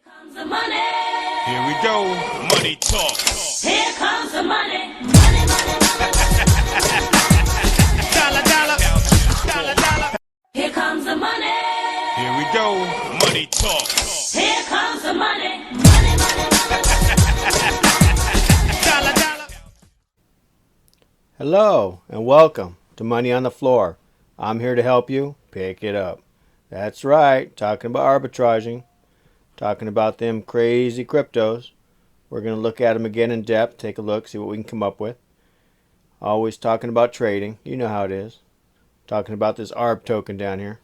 Comes the money. Here we go. Money talk. Here comes the money. Money, money, money. Dollar, dollar. Dollar, dollar. Here comes the money. Here we go. Money talk. Here comes the money. Money, money, money. Dollar, dollar. Hello and welcome to Money on the Floor. I'm here to help you pick it up. That's right, talking about arbitraging, talking about them crazy cryptos. We're going to look at them again in depth, take a look, see what we can come up with. Always talking about trading, you know how it is. Talking about this ARB token down here.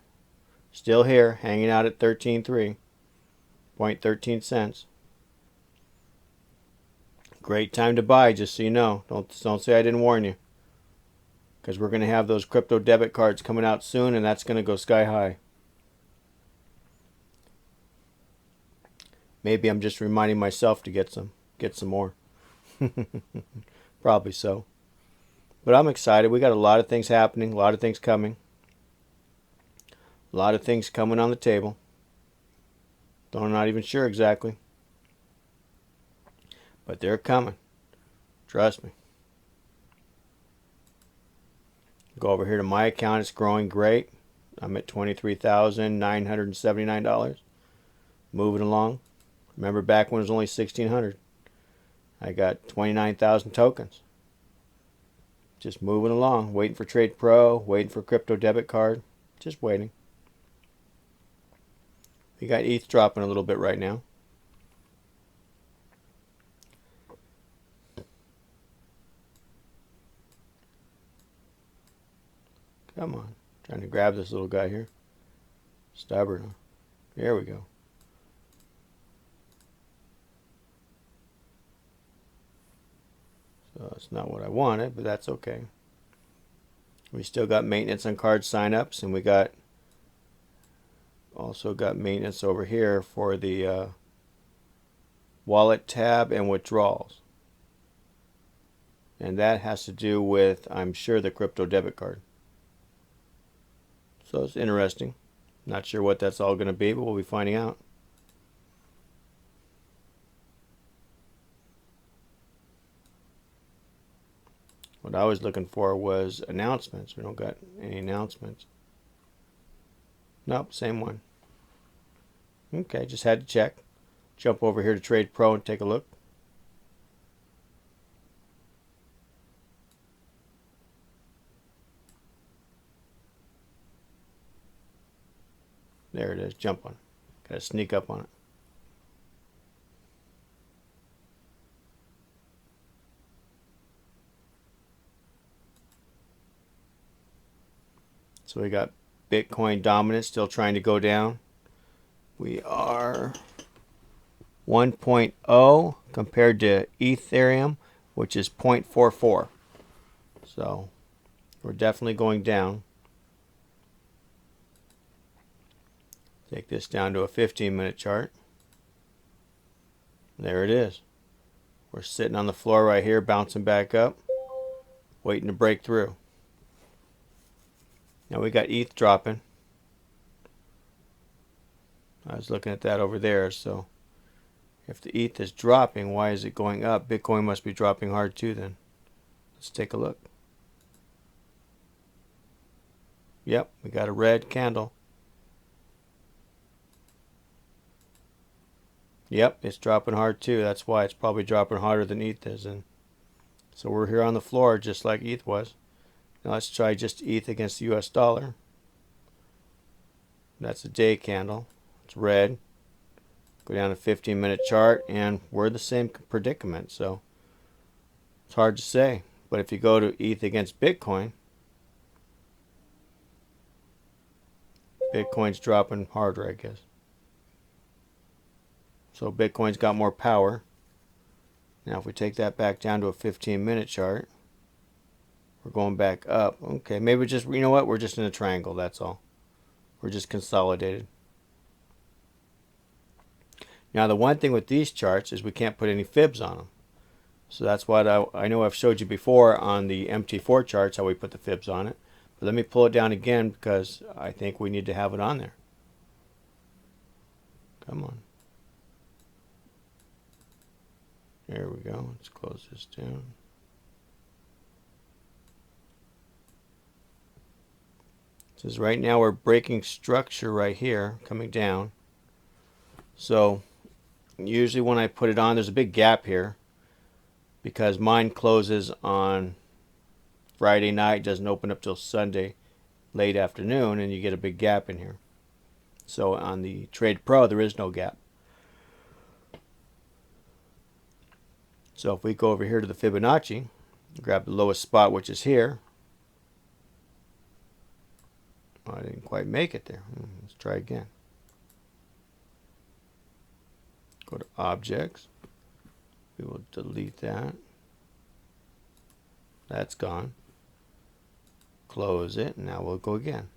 Still here, hanging out at 13.3, 0.13 cents. Great time to buy, just so you know. Don't say I didn't warn you. Because we're going to have those crypto debit cards coming out soon, and that's going to go sky high. Maybe I'm just reminding myself to get some more. Probably so. But I'm excited. We got a lot of things happening, a lot of things coming. A lot of things coming on the table. Though I'm not even sure exactly. But they're coming. Trust me. Go over here to my account. It's growing great. I'm at $23,979. Moving along. Remember back when it was only 1,600. I got 29,000 tokens. Just moving along. Waiting for Trade Pro. Waiting for crypto debit card. Just waiting. We got ETH dropping a little bit right now. Come on. Trying to grab this little guy here. Stubborn, huh? There we go. So it's not what I wanted, but that's okay. We still got maintenance on card signups, and we got also got maintenance over here for the wallet tab and withdrawals. And that has to do with, I'm sure, the crypto debit card. So it's interesting. Not sure what that's all going to be, but we'll be finding out. What I was looking for was announcements. We don't got any announcements. Nope, same one. Okay, just had to check. Jump over here to Trade Pro and take a look. There it is. Jump on it. Got to sneak up on it. So we got Bitcoin dominant still trying to go down. We are 1.0 compared to Ethereum, which is 0.44. So we're definitely going down. Take this down to a 15-minute chart. There it is. We're sitting on the floor right here, bouncing back up, waiting to break through. Now we got ETH dropping. I was looking at that over there. So if the ETH is dropping, why is it going up? Bitcoin must be dropping hard too then. Let's take a look. Yep, we got a red candle. Yep, it's dropping hard too. That's why it's probably dropping harder than ETH is. And so we're here on the floor just like ETH was. Now let's try just ETH against the US dollar. That's a day candle. It's red. Go down to 15-minute chart and we're the same predicament. So it's hard to say. But if you go to ETH against Bitcoin, Bitcoin's dropping harder, I guess. So Bitcoin's got more power. Now if we take that back down to a 15-minute chart, we're going back up. Okay, maybe just, you know what? We're just in a triangle, that's all. We're just consolidated. Now the one thing with these charts is we can't put any fibs on them. So that's what I know I've showed you before on the MT4 charts, how we put the fibs on it. But let me pull it down again because I think we need to have it on there. Come on. There we go. Let's close this down. Says right now we're breaking structure right here, coming down. So usually when I put it on, there's a big gap here because mine closes on Friday night, doesn't open up till Sunday late afternoon, and you get a big gap in here. So on the Trade Pro, there is no gap. So if we go over here to the Fibonacci, grab the lowest spot, which is here. Oh, I didn't quite make it there. Let's try again. Go to Objects. We will delete that. That's gone. Close it, and now we'll go again.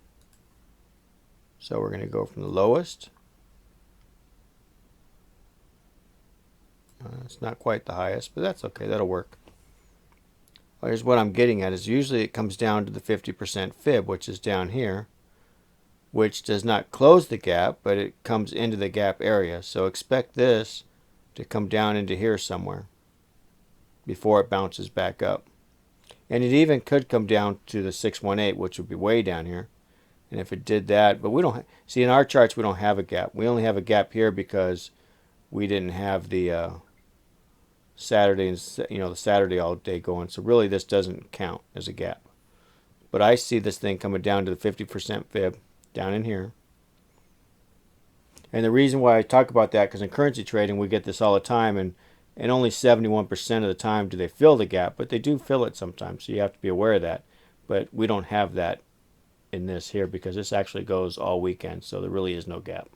So we're going to go from the lowest. It's not quite the highest, but that's okay. That'll work. Well, here's what I'm getting at is usually it comes down to the 50% fib, which is down here, which does not close the gap, but it comes into the gap area. So expect this to come down into here somewhere before it bounces back up. And it even could come down to the 618, which would be way down here. And if it did that, but we don't see in our charts we don't have a gap. We only have a gap here because we didn't have the Saturday and the Saturday all day going. So really this doesn't count as a gap. But I see this thing coming down to the 50% fib down in here. And the reason why I talk about that, because in currency trading we get this all the time, and only 71% of the time do they fill the gap, but they do fill it sometimes, so you have to be aware of that. But we don't have that in this here because this actually goes all weekend, so there really is no gap.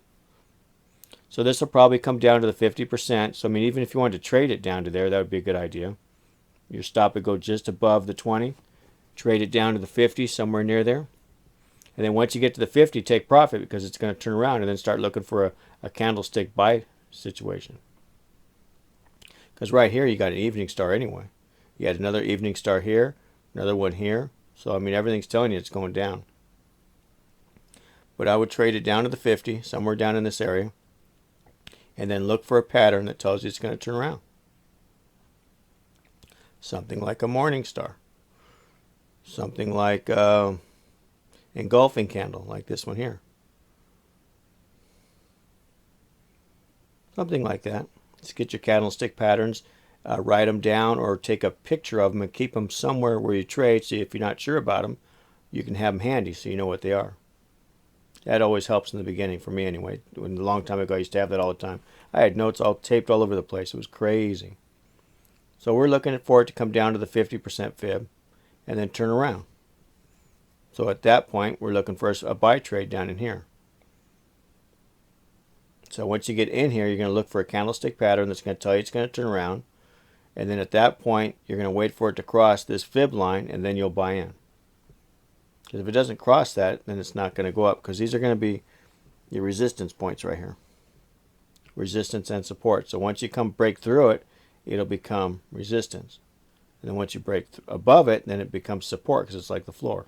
So this will probably come down to the 50%. So I mean, even if you wanted to trade it down to there, that would be a good idea. Your stop would go just above the 20, trade it down to the 50, somewhere near there. And then once you get to the 50, take profit because it's going to turn around and then start looking for a candlestick buy situation. Because right here you got an evening star anyway. You had another evening star here, another one here. So I mean, everything's telling you it's going down. But I would trade it down to the 50, somewhere down in this area, and then look for a pattern that tells you it's going to turn around. Something like a morning star. Something like engulfing candle, like this one here. Something like that. Just get your candlestick patterns, write them down, or take a picture of them and keep them somewhere where you trade. So if you're not sure about them, you can have them handy so you know what they are. That always helps in the beginning, for me anyway. When a long time ago, I used to have that all the time. I had notes all taped all over the place. It was crazy. So we're looking for it to come down to the 50% fib and then turn around. So at that point, we're looking for a buy trade down in here. So once you get in here, you're going to look for a candlestick pattern that's going to tell you it's going to turn around. And then at that point, you're going to wait for it to cross this fib line, and then you'll buy in. Because if it doesn't cross that, then it's not going to go up, because these are going to be your resistance points right here. Resistance and support. So once you break through it, it'll become resistance. And then once you break above it, then it becomes support, because it's like the floor.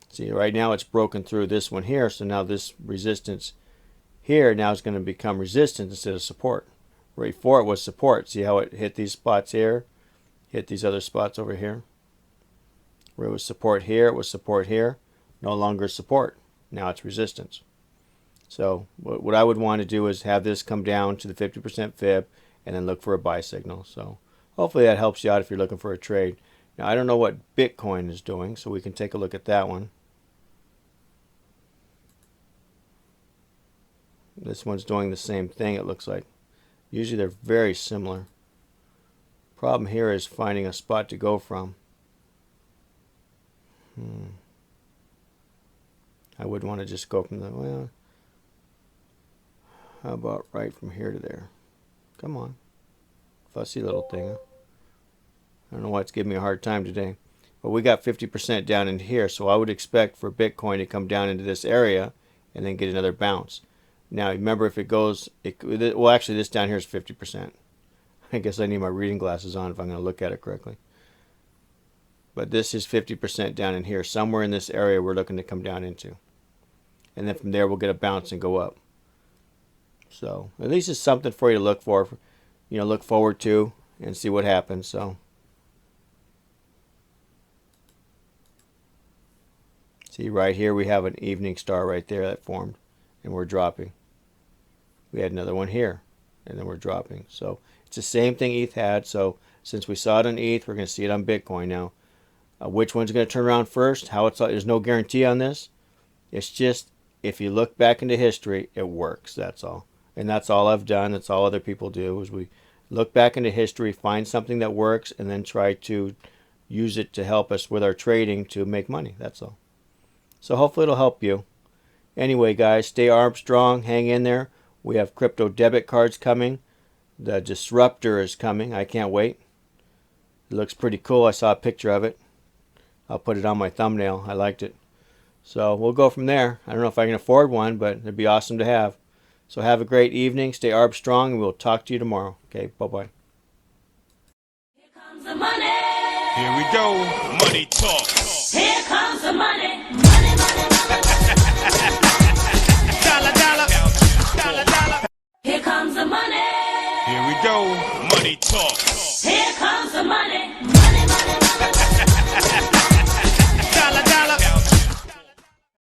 See, right now it's broken through this one here, so now this resistance here now is going to become resistance instead of support. Right before it was support. See how it hit these spots here, hit these other spots over here? Where it was support here, it was support here. No longer support. Now it's resistance. So what I would want to do is have this come down to the 50% fib and then look for a buy signal. So hopefully that helps you out if you're looking for a trade. Now I don't know what Bitcoin is doing, so we can take a look at that one. This one's doing the same thing, it looks like. Usually they're very similar. Problem here is finding a spot to go from. I would want to just go from the, well, how about right from here to there? Come on. Fussy little thing, huh? I don't know why it's giving me a hard time today. But we got 50% down in here, so I would expect for Bitcoin to come down into this area and then get another bounce. Now, remember, if it goes, well, actually, this down here is 50%. I guess I need my reading glasses on if I'm going to look at it correctly. But this is 50% down in here. Somewhere in this area we're looking to come down into. And then from there we'll get a bounce and go up. So at least it's something for you to look for. look forward to and see what happens. So, see right here we have an evening star right there that formed, and we're dropping. We had another one here, and then we're dropping. So it's the same thing ETH had. So since we saw it on ETH, we're going to see it on Bitcoin now. Which one's going to turn around first? There's no guarantee on this. It's just, if you look back into history, it works. That's all. And that's all I've done. That's all other people do, is we look back into history, find something that works, and then try to use it to help us with our trading to make money. That's all. So hopefully it'll help you. Anyway, guys, stay Armstrong. Hang in there. We have crypto debit cards coming. The Disruptor is coming. I can't wait. It looks pretty cool. I saw a picture of it. I'll put it on my thumbnail. I liked it. So we'll go from there. I don't know if I can afford one, but it'd be awesome to have. So have a great evening. Stay Armstrong, and we'll talk to you tomorrow. Okay, bye-bye. Here comes the money. Here we go. Money talk. Here comes the money. Money, money, money. Dollar, dollar. Dollar, dollar. Here comes the money. Here we go. Money talk. Here comes the money.